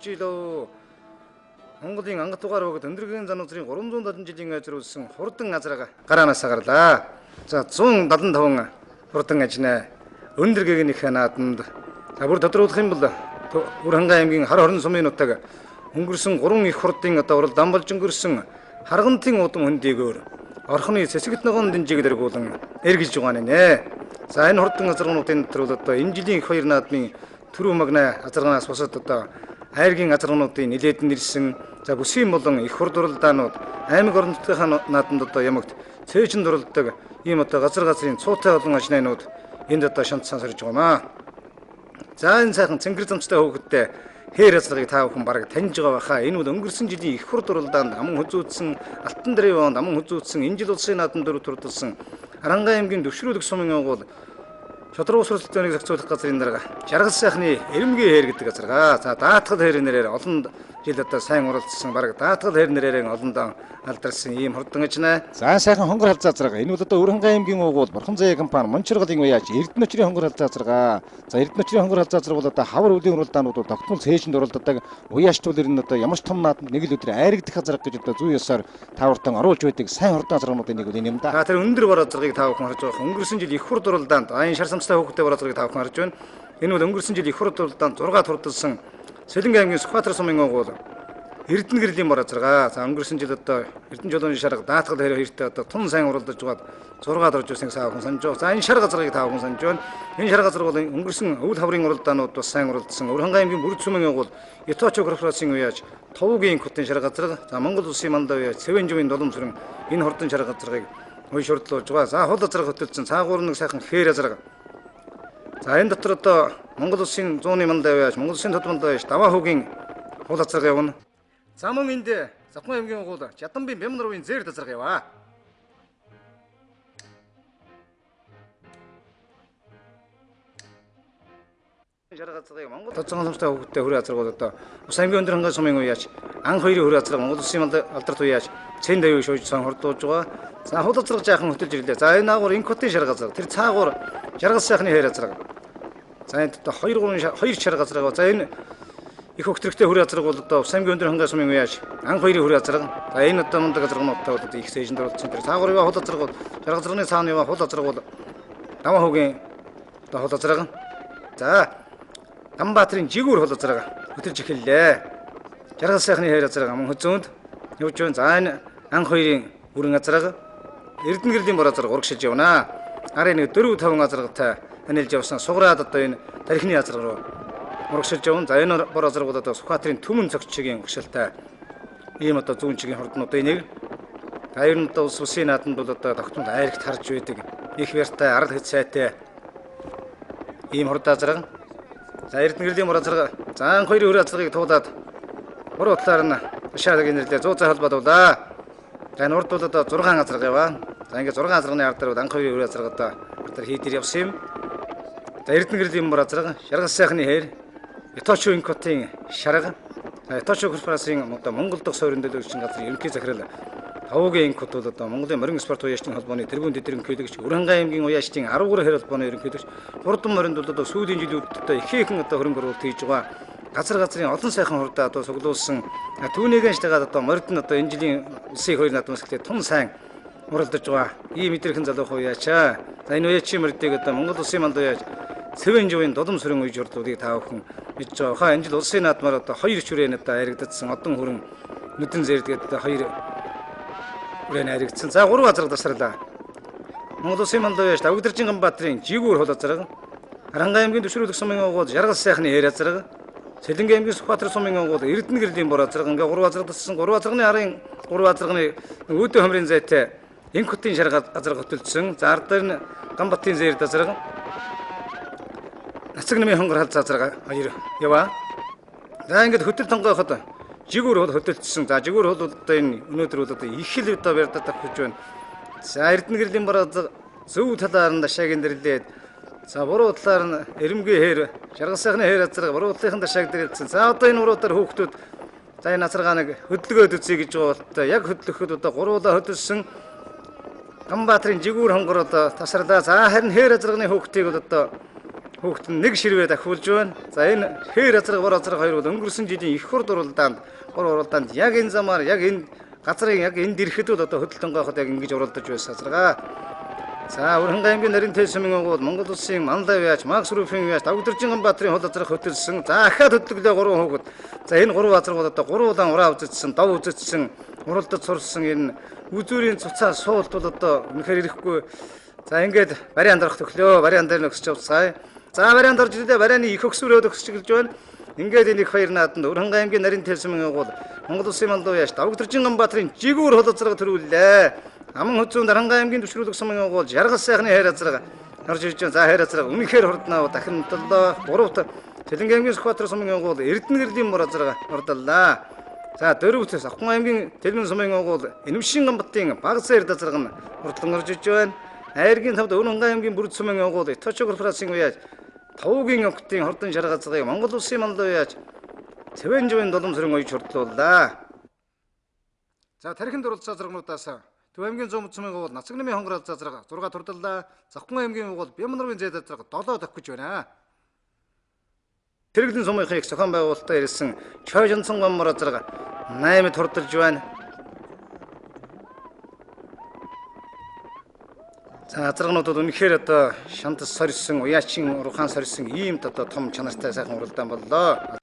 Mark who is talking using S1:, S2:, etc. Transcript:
S1: жилөө Монголын ангатугаар богд өндөргийн зануусрын 370 жилийн ажруулсан хурдан газраа гараанаас гарлаа. За 175 хурдан ажнаа өндөргийн их нааданд бүр тодруулах юм бол Үрхангай аймгийн хар хорон сумын нутаг өнгөрсөн 3 их хурдын урал дамбалж өнгөрсөн харгантын удам хөндийгөөр орхны сэсэгт ногоон дэнжиг дэргүүлэн эргэж байгаа нэ. За энэ хурдан газруудын дотор одоо энэ жилийн их хоёр наадмын төрөө магна газрагнаас бусад одоо айргийн газруудын нэлээдэн ирсэн за бүсгийн болон их хурд уралдаанууд аймаг орон нутгийн наадамд одоо ямагт цээжин дурлдаг ийм одоо газрын цуутай болон ажнайнууд энд одоо шантсан сорж байгаамаа. За энэ сайхан цэнгэр замцтай хөөгдтэй хээр азрыг та бүхэн бараг таньж байгаа баха. Энэ бол өнгөрсөн жилийн их хурд уралдаанд аман хөзүүдсэн Алтан дэрийн воонд аман хөзүүдсэн энэ жил улсын наадам дөрөв турдсан Харангай аймгийн төвшрүүлэг сумын агуул Шодроо усралтын зохицуулах газрын дарга Жаргал сайхны Эрэмгийн хээр гэдэг газаргаа. За даатгал хээр нэрээр олон жил одоо сайн уралдсан бараг даатгал хээр нэрээр олон дан алдарсан ийм хурдан ажнаа. За сайхан хонгор халзаа зарга. Энэ бол одоо Үрхангай аймгийн уугуул Бурхан заяа компани Мончиргалын уяаж Эрдэнэчрийн хонгор халзаа зарга. За Эрдэнэчрийн хонгор халзаа зарга бол одоо хавар үлийн уралдаанууд бол тогтмол цээжинд уралддаг. Уяачтуул ер нь одоо ямар ч том наадамд нэг л өдөр айрагдах зарга гэж одоо зүй ёсоор таавартан оруулж байдаг сайн хурдан заргуудын нэг үл юм да. Тэр өндөр бараа заргыг таа бүхэн харж байгаа. Өнгөрсөн жил их хурд уралдаанд аян шар самстай хөөгтэй бараа заргыг таа бүхэн харж байна. Энэ бол өнгөрсөн жил их хурд уралдаанд 6 турдсан Сэлэнгэ аймгийн Сүхбаатар сумын агуул Эрдэнэ гэрлийн бараа зарга. За өнгөрсөн жил одоо Эрдэнэ жолооны шарга даатгал хэрэг хоёртой одоо тун сайн уралдаж байгаад 6 дорж ирсэн саа хүн санаж байна. За энэ шар газрыг таа хүн санаж байна. Энэ шар газар бол өнгөрсөн өвөл хаврын уралдаанууд бас сайн уралдсан. Үрхангай аймгийн бүрд сумын агуул Яточо корпорацийн уяаж Товгийн хотын шар газар. За Монгол улсын мандаа уяаж Цэвэн живийн долом сүрэн энэ хурдан шар газрыг ой шурдлуулж байгаа. За хол газар хөтөлсөн цаагуур нэг сайхан хээр газар. За энэ дотор одоо Монгол улсын 100-ны мандаа уяаж Монгол улсын тод мандаа уяаж Даваа хүүгийн хол газар явна. За мөн энд Завхан аймгийн агуул Жаданбын Бямнарвын зээр газар яваа. Жаргацгыг Монгол тоцгон сумтай хөвгтөд хөрөө газар бол одоо Ус аймгийн өндөр хангай сумын уяаж ан хоёрын хөрөө газар Монгол улсын алдарт уяаж Цэн давыг шууж сан хордуулж байгаа. За хол газар жаахан хөтөлж ирлээ. За энэ агуур инкотын шар газар тэр цаагуур Жаргал сайхны хээр газар. За энэ одоо 2 шар газар байгаа. За энэ их хөвгтөрхтэй хөрөө газар бол одоо Ус аймгийн өндөр хангай сумын уяаж ан хоёрын хөрөө газар. За энэ одоо мундаг газарнуудтай бол одоо их сэжинд оролцсон. Тэр цаагуур хол газар бол Жаргал газрын цааны хол газар бол Даваа хүүгийн одоо хол газар. За Амбаатрын жигүүр хол газар хөтөлж эхэллээ. Жаргал сайхны хээр газар аман хөзөөнд явж байна. За энэ ан хоёрын бүрэн газар Эрдэнэ гэрлийн бараа зарга урагшилж явна. Арын нэг 4-5 газаргатай анилж явсан суграад одоо энэ тарихны газар руу урагшилж явна. За энэ бараа зарга бол одоо Сүхбаатарын түмэн цогцчгийн урагшилтай ийм одоо зүүн чигийн хурднуудын нэг. Хоёр нь одоо улс улсын наадамд бол одоо тогтмол айрагт харж байдаг. Их вяртай арал хэц сайтай ийм хурдаа зарга. За Эрдэнэ гэрлийн бараа зарга. За ан хоёрын хөрөө газрыг туулаад буруу талаар нь шаадаг нэрлээ 100 цай холбоодуулаа. За энэ урд бол одоо 6 газар яваа. За ингээд 6 газрын ард дээр ан хоёрын хөрөө газар одоо тэр хийдэр явсан юм. За Эрдэнэ гэрлийн бараа зарга, Жаргал сайхны хээр, Яточо инкотын шарга. За Яточо корпорацийн одоо Монгол дахь суурин төлөөлөгчийн газрын ерөнхий захирал Тавгийн инкот бол одоо Монголын морин спорт уяачдын холбооны тэргуун дэдрийн төлөөлөгч Үрхангай аймгийн уяачдын 13 хэр холбооны ерөнхийлөгч хурдан моринд бол одоо сүүлийн жилүүдэд одоо ихээхэн одоо хөрөнгө оруулалт хийж байгаа. Газрын олон сайхан хурдаа одоо цуглуулсан түүнийгээс дагаад одоо морид нь одоо энэ жилийн улсын хоёр наадмаас эхлээд тун сайн уралдаж байгаа. Ийм мэдрэхэн залуухан уяачаа. За энэ уяачийн моридыг одоо Монгол улсын манд уяаж Цэвэн живийн долом сүрэн үйж урдлуудыг та бүхэн мэдж байгаа. Хаа энэ жил улсын наадмаар одоо 2 хүрээнд одоо яригдсан одон хүрэн нүдэн зээрдгээд одоо 2 хүрээнд яригдсан. За 3 газар тасарлаа. Монгол улсын манд уяаж Давгдэржин Ганбаатрын жигүүр хол газар, Харангай аймгийн төвшрүүлэг сумын агуул Жаргал сайхны хээр газар, Сэлэнгэ аймгийн Сүхбаатар сумын агуул Эрдэнэ гэрлийн бараа зарга ингээ 3 газар тассан 3 газрын арын 3 газрын өөдөө хамрын зайтай инкотын шар газар хөтөлсөн. За ард дээр нь Ганбатын зээр газар Нацаг нэмийн хонгор халзаа зарга хоёр яваа. За ингээд хөтөл тонгооход жигүүр хол хөтөлсөн. За жигүүр хол одоо энэ өнөөдөр бол одоо их л одоо барьдаа тавьж байна. За Эрдэнэ гэрлийн бараа зөв талаар нь дашааг нэрлээд за буруу талаар нь Эрэмгийн хээр, Жаргал сайхны хээр газар буруу талынхан дашааг нэрлэсэн. За одоо энэ буруудаар хүүхдүүд за энэ насаргааныг хөдөлгөөд үзье гэж байгаа бол яг хөдлөхөд одоо гуруулаа хөдөлсөн Ганбаатрын жигүүр хонгор одоо тасарлаа. За харин хээр газрын хүүхдийг бол одоо Хүүхэд нь нэг ширвээ дахиулж байна. За энэ хээр азраг бор азраг хоёр бол өнгөрсөн жилийн их хурд уралдаанд яг энэ замаар яг энэ газрын яг энд ирэхэд бол одоо хөдөлтөн гахад яг ингэж уралдаж байсан азрагаа. За Өрхөнгай аймгийн нарийн тэлсмийн агуул Монгол улсын Мандав яаж Макс Рүфийн яаж Давгдэржин Баатрин хол азрах хөтөлсөн. За ахаад хөдлөлөө 3 хүүхэд. За энэ 3 азраг бол одоо 3 удаан ураа үзэгдсэн, дов үзэгдсэн, уралдаж сурсан энэ үзүүрийн цуцаа суулт бол одоо үнэхээр ирэхгүй. За ингээд барийн андарах төглөө, барийн андар нөхсөж явцгаая. За барийн андарж ирдэ барианы их өксвөрөө төгсөж байна. Ингээд энэ их баяр нааданд Өрхөнгай аймгийн нарийн тэлсмийн агуул Монгол улсын Мандав яаж Давгдэржин Баатрин жигүүр хол азраг төрүүлээ. Аман хөзүүн Дарангай аймгийн төвшрүүлэх сумын агуул жаргал сайхны хайр азраг харж ирж байгаа. За хайр азраг үнэхээр хурднаа дахин нөтөлдөө 3-т Тэлэнгийн аймгийн Сүхбаатар сумын агуул Эрдэнэ гэрлийн мөр азраг ордоллаа. За 4-т Авхан аймгийн Тэлмэн сумын агуул Энэмшин Гамбатын Багц эрд азраг нь хурдлан орж иж байна. Айргийн 5-т Өрхөнгай аймгийн Бүрд сумын агуул Иточо корпорацийн уяаж Тавуугийн октын хурдан жаргал азрагыг Монгол улсын Мандав яаж Цэвэн живэн доломсрын уяж хурдлууллаа. За тархинд оролцсон азрагнуудаас Төв аймгийн 100 мөцмийн агуул Нацагнамын хонгор азраг 6 турдаллаа. Завхан аймгийн агуул Бямнарвын зэд азраг 7 тохиж байна. Тэрэгдэн сумынхын их зохион байгуулалтаа ирсэн Чойжонсон гомор азраг 8 турдалж байна. За азрагнууд бол үнэхээр одоо шантас сорьсон, уяачин ургаан сорьсон ийм одоо том чанартай сайхан уралдаан боллоо.